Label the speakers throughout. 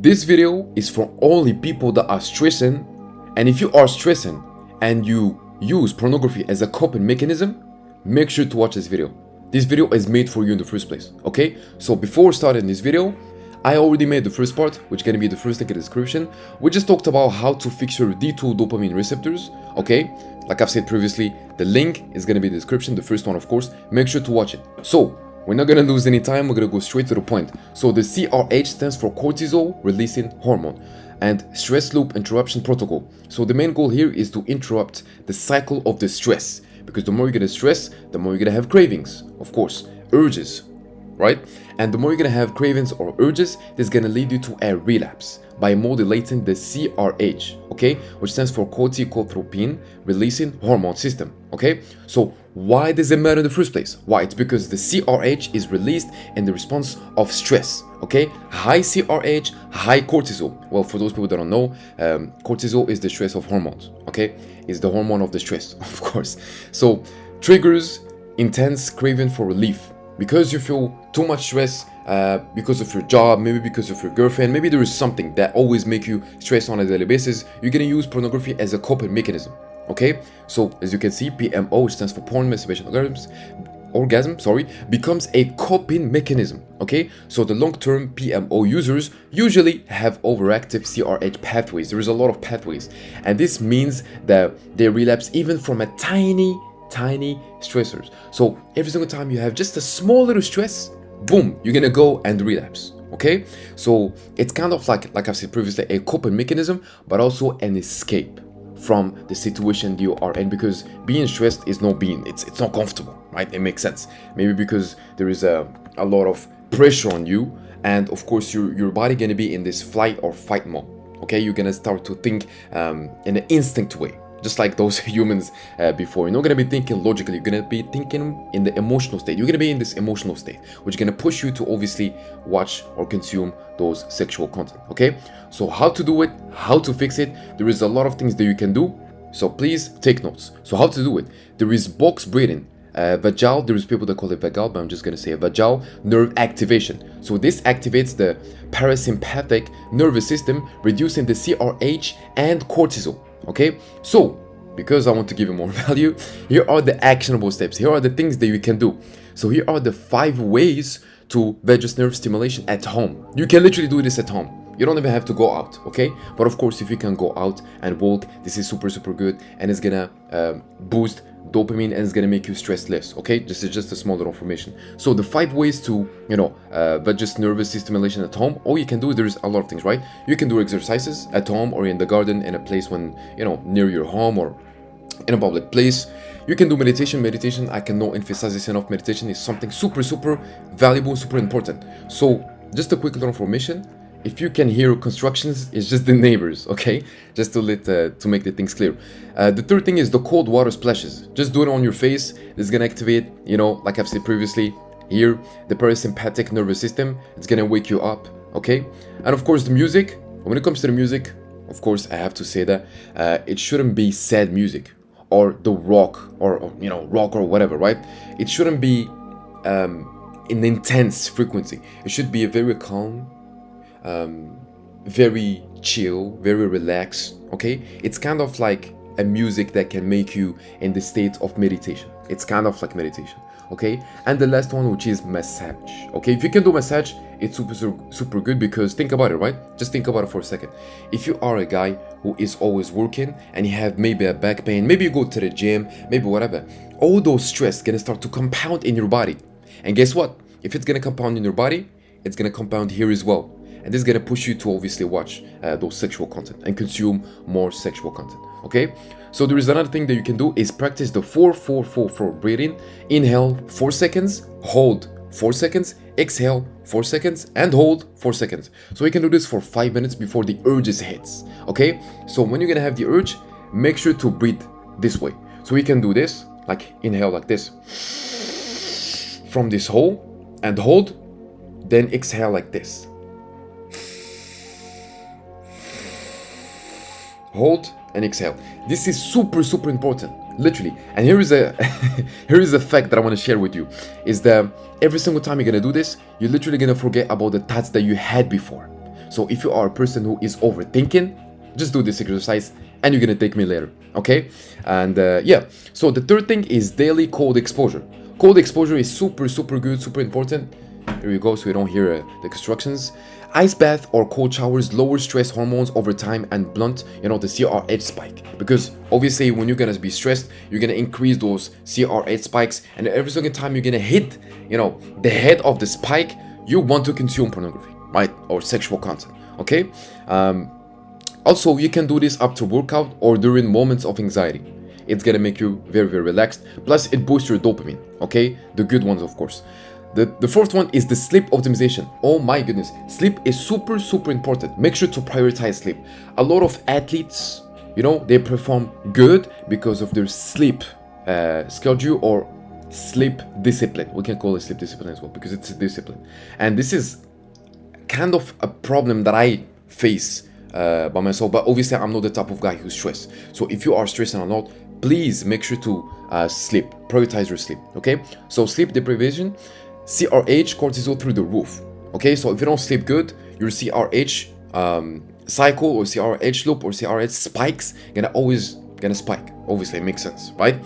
Speaker 1: This video is for only people that are stressing, and if you are stressing and you use pornography as a coping mechanism, make sure to watch this video. This video is made for you in the first place, okay? So before starting this video, I already made the first part, which is going to be the first link in the description. We just talked about how to fix your D2 dopamine receptors, okay? Like I've said previously, the link is going to be in the description, the first one of course. Make sure to watch it. So, we're not going to lose any time, we're going to go straight to the point. So the CRH stands for cortisol releasing hormone and stress loop interruption protocol. So the main goal here is to interrupt the cycle of the stress, because the more you're going to stress, the more you're going to have cravings, of course, urges, right? And the more you're going to have cravings or urges, this is going to lead you to a relapse by modulating the CRH, okay, which stands for corticotropin releasing hormone system, okay? So why does it matter in the first place? Why? It's because the CRH is released in the response of stress, okay? High CRH, high cortisol. Well, for those people that don't know, cortisol is the stress of hormones, okay? It's the hormone of the stress, of course. So triggers intense craving for relief. Because you feel too much stress, because of your job, maybe because of your girlfriend, maybe there is something that always make you stress on a daily basis, you're gonna use pornography as a coping mechanism, okay? So as you can see, PMO, which stands for porn masturbation orgasm, becomes a coping mechanism, okay? So the long-term PMO users usually have overactive CRH pathways. There is a lot of pathways, and this means that they relapse even from a tiny stressors. So every single time you have just a small little stress, boom, you're gonna go and relapse, okay? So it's kind of like I've said previously, a coping mechanism, but also an escape from the situation you are in, because being stressed is not it's not comfortable, right? It makes sense. Maybe because there is a lot of pressure on you, and of course your body gonna be in this flight or fight mode, okay? You're gonna start to think in an instinct way, just like those humans before. You're not going to be thinking logically, you're going to be thinking in the emotional state. You're going to be in this emotional state, which is going to push you to obviously watch or consume those sexual content, okay? So how to do it, how to fix it, there is a lot of things that you can do, so please take notes. So how to do it, there is box breathing, vagal, there is people that call it vagal, but I'm just going to say vagal nerve activation. So this activates the parasympathetic nervous system, reducing the CRH and cortisol. Okay, so because I want to give you more value, here are the actionable steps. Here are the things that you can do. So here are the 5 ways to vagus nerve stimulation at home. You can literally do this at home. You don't even have to go out, okay? But of course, if you can go out and walk, this is super good, and it's gonna boost dopamine and it's gonna make you stress less, okay? This is just a small little information. So the 5 ways to, vagus nervous stimulation at home, all you can do, there's a lot of things, right? You can do exercises at home or in the garden, in a place when, near your home or in a public place. You can do meditation. Meditation, I cannot emphasize this enough. Meditation is something super valuable, super important. So just a quick little information. If you can hear constructions, it's just the neighbors, okay? Just to make the things clear. The third thing is the cold water splashes. Just do it on your face. This is gonna activate, like I've said previously, here, the parasympathetic nervous system. It's gonna wake you up, okay? And of course, the music. When it comes to the music, of course, I have to say that it shouldn't be sad music or the rock or rock or whatever, right? It shouldn't be an intense frequency. It should be a very calm, very chill, very relaxed, okay? It's kind of like a music that can make you in the state of meditation. It's kind of like meditation, okay? And the last one, which is massage, okay? If you can do massage, it's super good, because think about it, right? Just think about it for a second. If you are a guy who is always working and you have maybe a back pain, maybe you go to the gym, maybe whatever, all those stress gonna start to compound in your body. And guess what? If it's gonna compound in your body, it's gonna compound here as well. And this is gonna push you to obviously watch those sexual content and consume more sexual content, okay? So there is another thing that you can do is practice the 4-4-4-4 breathing. Inhale 4 seconds, hold 4 seconds, exhale 4 seconds, and hold 4 seconds. So you can do this for 5 minutes before the urges hits, okay? So when you're gonna have the urge, make sure to breathe this way. So you can do this, like inhale like this, from this hole, and hold, then exhale like this. Hold and exhale. This is super important, literally. And here is a fact that I want to share with you, is that every single time you're gonna do this, you're literally gonna forget about the thoughts that you had before. So if you are a person who is overthinking, just do this exercise and you're gonna thank me later, okay? And yeah, so the third thing is daily cold exposure. Cold exposure is super good, super important. Here we go, so we don't hear the instructions. Ice bath or cold showers lower stress hormones over time and blunt, the CRH spike. Because obviously when you're gonna be stressed, you're gonna increase those CRH spikes, and every single time you're gonna hit, the head of the spike, you want to consume pornography, right? Or sexual content, okay? Also, you can do this after workout or during moments of anxiety. It's gonna make you very relaxed. Plus, it boosts your dopamine, okay? The good ones, of course. The fourth one is the sleep optimization. Oh my goodness, sleep is super important. Make sure to prioritize sleep. A lot of athletes, they perform good because of their sleep schedule or sleep discipline. We can call it sleep discipline as well because it's a discipline. And this is kind of a problem that I face by myself, but obviously I'm not the type of guy who's stressed. So if you are stressing a lot, please make sure to sleep. Prioritize your sleep, okay? So sleep deprivation, CRH, cortisol through the roof, okay? So if you don't sleep good, your CRH cycle or CRH loop or CRH spikes always gonna spike. Obviously, it makes sense, right?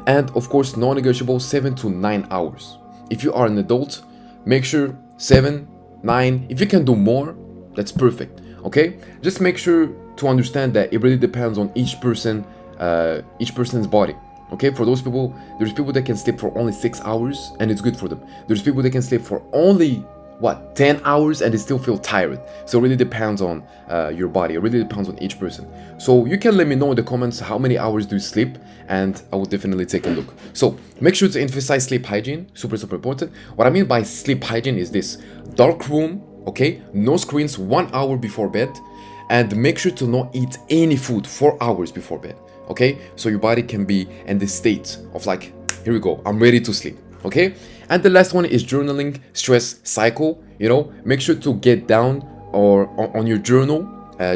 Speaker 1: And of course, non-negotiable 7 to 9 hours. If you are an adult, make sure 7, 9. If you can do more, that's perfect, okay? Just make sure to understand that it really depends on each person's body. Okay, for those people, there's people that can sleep for only 6 hours and it's good for them. There's people that can sleep for only 10 hours and they still feel tired. So it really depends on your body. It really depends on each person. So you can let me know in the comments how many hours do you sleep, and I will definitely take a look. So make sure to emphasize sleep hygiene, super important. What I mean by sleep hygiene is this: dark room, okay, no screens 1 hour before bed, and make sure to not eat any food 4 hours before bed. Okay, so your body can be in the state of like, here we go, I'm ready to sleep. Okay, and the last one is journaling stress cycle. Make sure to get down or on your journal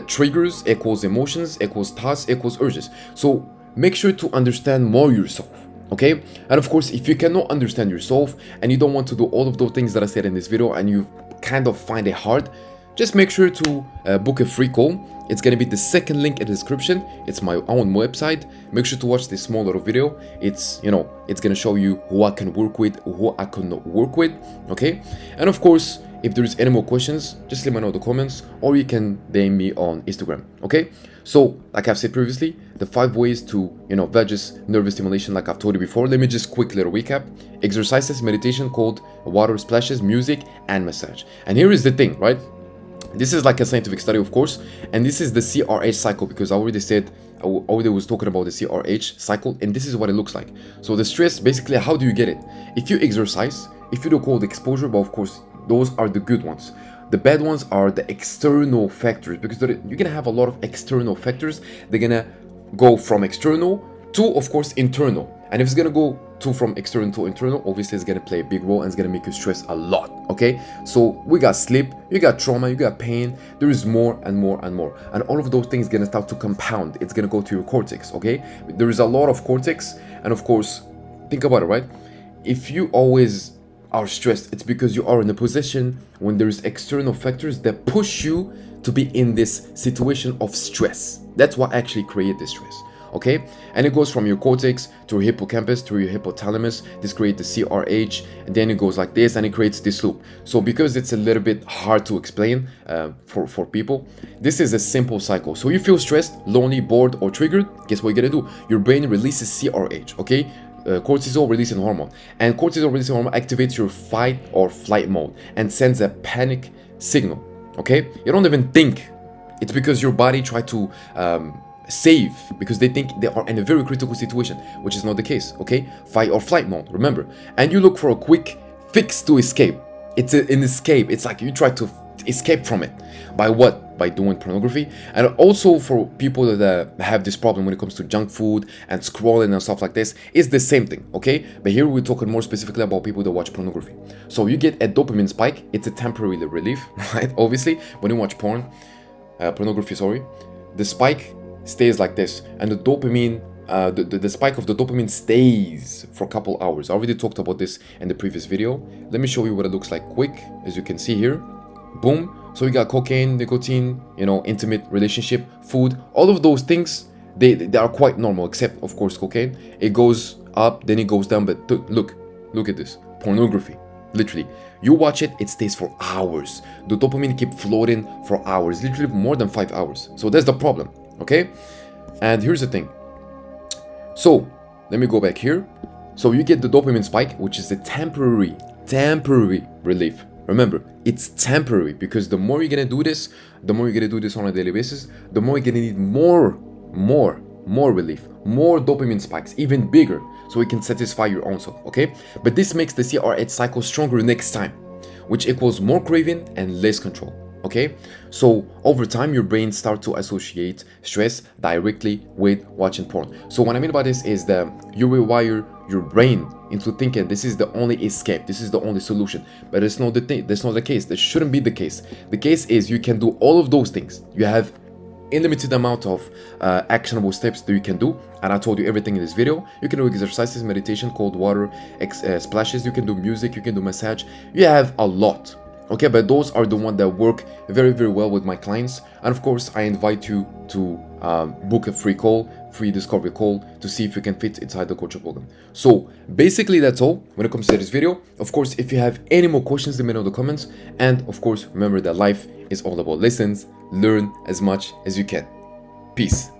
Speaker 1: triggers equals emotions equals thoughts equals urges. So make sure to understand more yourself. Okay, and of course, if you cannot understand yourself and you don't want to do all of those things that I said in this video and you kind of find it hard, just make sure to book a free call. It's gonna be the second link in the description. It's my own website. Make sure to watch this small little video. It's it's gonna show you who I can work with, who I cannot work with. Okay, and of course, if there's any more questions, just let me know in the comments, or you can DM me on Instagram. Okay, so like I've said previously, the 5 ways to vagus nervous stimulation, like I've told you before. Let me just quick little recap: exercises, meditation, cold water splashes, music, and massage. And here is the thing, right? This is like a scientific study, of course, and this is the CRH cycle, because I already said, I already was talking about the CRH cycle, and this is what it looks like. So the stress, basically, how do you get it? If you exercise, if you do cold exposure, but of course, those are the good ones. The bad ones are the external factors, because you're gonna have a lot of external factors. They're gonna go from external to, of course, internal. And if it's gonna go from external to internal, obviously it's gonna play a big role and it's gonna make you stress a lot. Okay, so we got sleep, you got trauma, you got pain. There is more and more and more, and all of those things gonna start to compound. It's gonna go to your cortex. Okay, there is a lot of cortex, and of course, think about it, right? If you always are stressed, it's because you are in a position when there's external factors that push you to be in this situation of stress. That's what actually creates this stress. Okay, and it goes from your cortex to your hippocampus to your hypothalamus. This creates the CRH, and then it goes like this, and it creates this loop. So because it's a little bit hard to explain for people, this is a simple cycle. So you feel stressed, lonely, bored, or triggered, guess what you're gonna do? Your brain releases CRH, okay? Cortisol releasing hormone, and cortisol releasing hormone activates your fight or flight mode and sends a panic signal. Okay, you don't even think. It's because your body tried to save, because they think they are in a very critical situation, which is not the case. Okay, fight or flight mode, remember, and you look for a quick fix to escape. It's an escape. It's like you try to escape from it by what? By doing pornography. And also for people that have this problem when it comes to junk food and scrolling and stuff like this, it's the same thing. Okay, but here we're talking more specifically about people that watch pornography. So you get a dopamine spike. It's a temporary relief, right? Obviously, when you watch pornography, sorry, the spike stays like this, and the dopamine, the spike of the dopamine stays for a couple hours. I already talked about this in the previous video. Let me show you what it looks like quick. As you can see here, boom. So we got cocaine, nicotine, intimate relationship, food, all of those things, they are quite normal, except of course cocaine. It goes up, then it goes down. But look at this. Pornography. Literally, you watch it, it stays for hours. The dopamine keep floating for hours, literally more than 5 hours. So that's the problem, okay? And here's the thing. So let me go back here. So you get the dopamine spike, which is a temporary relief. Remember, it's temporary, because the more you're gonna do this, on a daily basis, the more you're gonna need more relief, more dopamine spikes, even bigger, so it can satisfy your own self, okay? But this makes the CRH cycle stronger next time, which equals more craving and less control, okay? So over time, your brain starts to associate stress directly with watching porn. So what I mean by this is that you rewire your brain into thinking this is the only escape, this is the only solution. But it's not the thing. That's not the case. That shouldn't be the case. The case is you can do all of those things. You have unlimited amount of actionable steps that you can do, and I told you everything in this video. You can do exercises, meditation, cold water, splashes. You can do music. You can do massage. You have a lot. Okay, but those are the ones that work very well with my clients. And of course, I invite you to book a free discovery call to see if you can fit inside the coaching program. So basically that's all when it comes to this video. Of course, if you have any more questions, let me know in the comments. And of course, remember that life is all about lessons. Learn as much as you can. Peace.